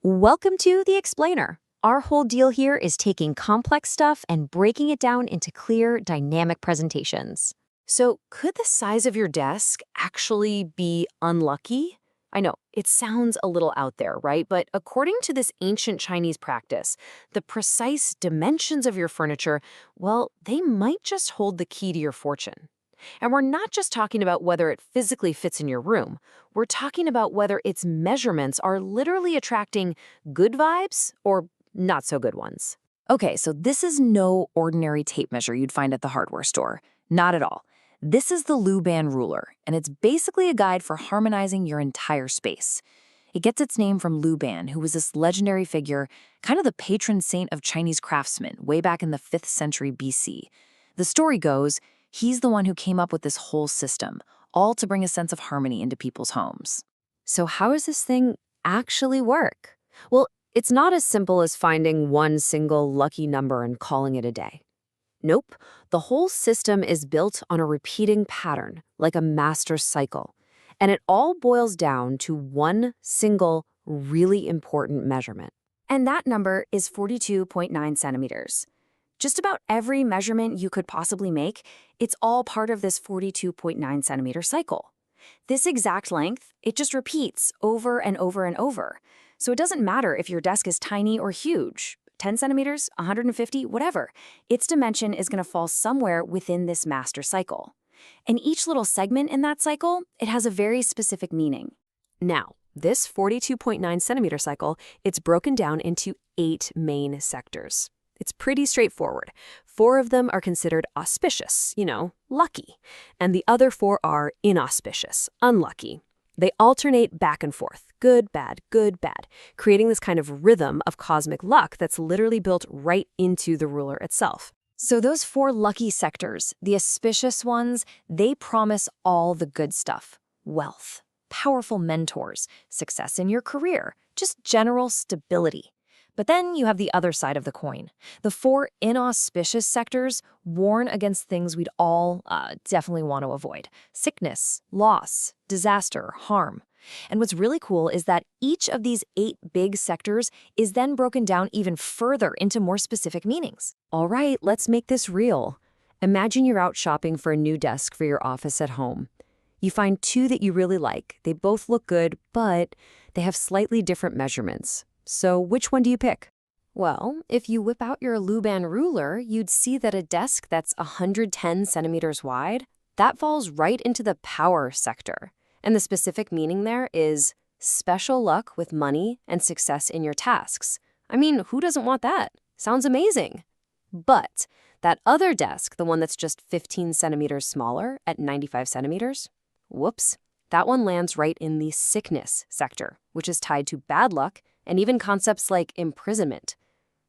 Welcome to The Explainer. Our whole deal here is taking complex stuff and breaking it down into clear, dynamic presentations. So, could the size of your desk actually be unlucky? I know, it sounds a little out there, right? But according to this ancient Chinese practice, the precise dimensions of your furniture, well, they might just hold the key to your fortune. And we're not just talking about whether it physically fits in your room. We're talking about whether its measurements are literally attracting good vibes or not so good ones. Okay, so this is no ordinary tape measure you'd find at the hardware store. Not at all. This is the Luban ruler, and it's basically a guide for harmonizing your entire space. It gets its name from Luban, who was this legendary figure, kind of the patron saint of Chinese craftsmen way back in the 5th century BC. The story goes, he's the one who came up with this whole system, all to bring a sense of harmony into people's homes. So how does this thing actually work? Well, it's not as simple as finding one single lucky number and calling it a day. Nope, the whole system is built on a repeating pattern, like a master cycle. And it all boils down to one single, really important measurement. And that number is 42.9 centimeters. Just about every measurement you could possibly make, it's all part of this 42.9 centimeter cycle. This exact length, it just repeats over and over and over. So it doesn't matter if your desk is tiny or huge, 10 centimeters, 150, whatever. Its dimension is going to fall somewhere within this master cycle. And each little segment in that cycle, it has a very specific meaning. Now, this 42.9 centimeter cycle, it's broken down into 8 main sectors. It's pretty straightforward. 4 of them are considered auspicious, lucky, and the other 4 are inauspicious, unlucky. They alternate back and forth, good, bad, creating this kind of rhythm of cosmic luck that's literally built right into the ruler itself. So those 4 lucky sectors, the auspicious ones, they promise all the good stuff. Wealth, powerful mentors, success in your career, just general stability. But then you have the other side of the coin. The 4 inauspicious sectors warn against things we'd all definitely want to avoid. Sickness, loss, disaster, harm. And what's really cool is that each of these 8 big sectors is then broken down even further into more specific meanings. All right, let's make this real. Imagine you're out shopping for a new desk for your office at home. You find 2 that you really like. They both look good, but they have slightly different measurements. So which one do you pick? Well, if you whip out your Luban ruler, you'd see that a desk that's 110 centimeters wide, that falls right into the power sector. And the specific meaning there is special luck with money and success in your tasks. I mean, who doesn't want that? Sounds amazing. But that other desk, the one that's just 15 centimeters smaller at 95 centimeters, whoops, that one lands right in the sickness sector, which is tied to bad luck and even concepts like imprisonment.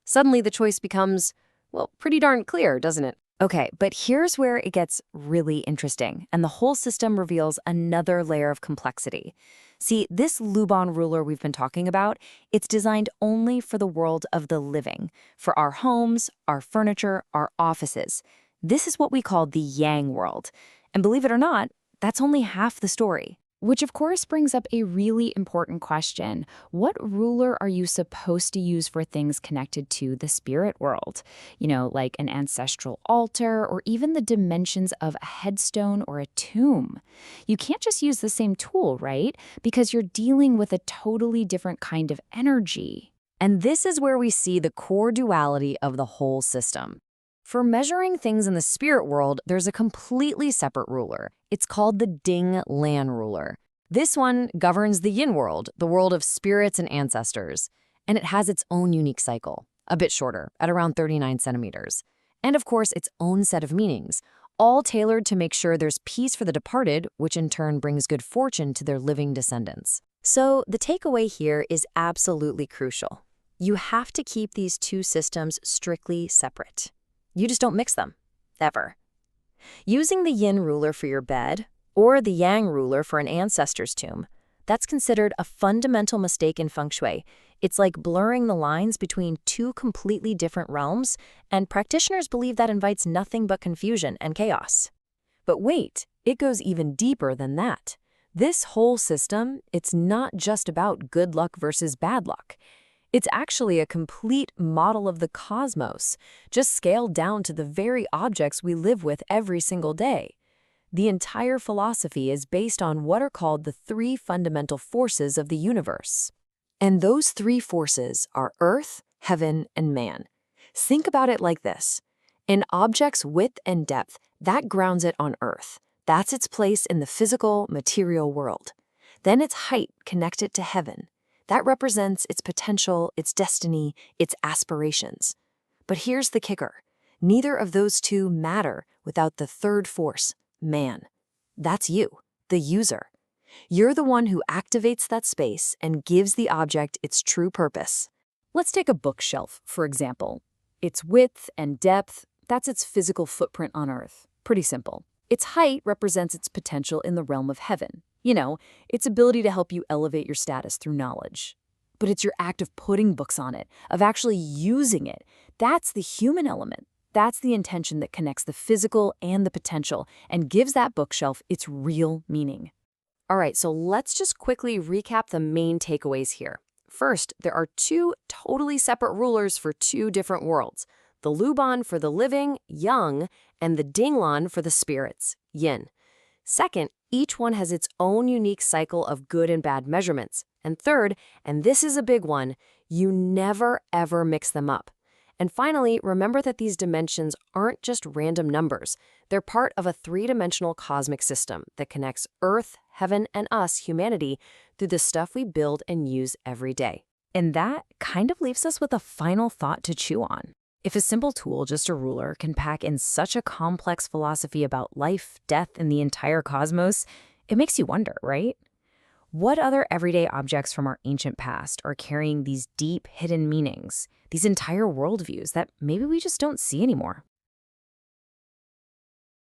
Suddenly the choice becomes, well, pretty darn clear, doesn't it? Okay, but here's where it gets really interesting, and the whole system reveals another layer of complexity. See, this Luban ruler we've been talking about, it's designed only for the world of the living, for our homes, our furniture, our offices. This is what we call the Yang world. And believe it or not, that's only half the story. Which of course brings up a really important question. What ruler are you supposed to use for things connected to the spirit world? Like an ancestral altar or even the dimensions of a headstone or a tomb. You can't just use the same tool, right? Because you're dealing with a totally different kind of energy. And this is where we see the core duality of the whole system. For measuring things in the spirit world, there's a completely separate ruler. It's called the Ding Lan ruler. This one governs the yin world, the world of spirits and ancestors. And it has its own unique cycle, a bit shorter, at around 39 centimeters. And of course, its own set of meanings, all tailored to make sure there's peace for the departed, which in turn brings good fortune to their living descendants. So the takeaway here is absolutely crucial. You have to keep these 2 systems strictly separate. You just don't mix them, ever. Using the yin ruler for your bed or the yang ruler for an ancestor's tomb, that's considered a fundamental mistake in Feng Shui. It's like blurring the lines between 2 completely different realms, and practitioners believe that invites nothing but confusion and chaos. But wait, it goes even deeper than that. This whole system, it's not just about good luck versus bad luck. It's actually a complete model of the cosmos, just scaled down to the very objects we live with every single day. The entire philosophy is based on what are called the three fundamental forces of the universe. And those three forces are Earth, Heaven, and Man. Think about it like this. An object's width and depth, that grounds it on Earth. That's its place in the physical, material world. Then its height connects it to Heaven. That represents its potential, its destiny, its aspirations. But here's the kicker. Neither of those two matter without the third force, Man. That's you, the user. You're the one who activates that space and gives the object its true purpose. Let's take a bookshelf, for example. Its width and depth, that's its physical footprint on Earth. Pretty simple. Its height represents its potential in the realm of heaven. You know, its ability to help you elevate your status through knowledge. But it's your act of putting books on it, of actually using it. That's the human element. That's the intention that connects the physical and the potential and gives that bookshelf its real meaning. All right, so let's just quickly recap the main takeaways here. First, there are two totally separate rulers for two different worlds. The Luban for the living, yang, and the Dinglan for the spirits, yin. Second, each one has its own unique cycle of good and bad measurements. And third, and this is a big one, you never ever mix them up. And finally, remember that these dimensions aren't just random numbers. They're part of a three-dimensional cosmic system that connects Earth, Heaven, and us, humanity, through the stuff we build and use every day. And that kind of leaves us with a final thought to chew on. If a simple tool, just a ruler, can pack in such a complex philosophy about life, death, and the entire cosmos, it makes you wonder, right? What other everyday objects from our ancient past are carrying these deep, hidden meanings, these entire worldviews that maybe we just don't see anymore?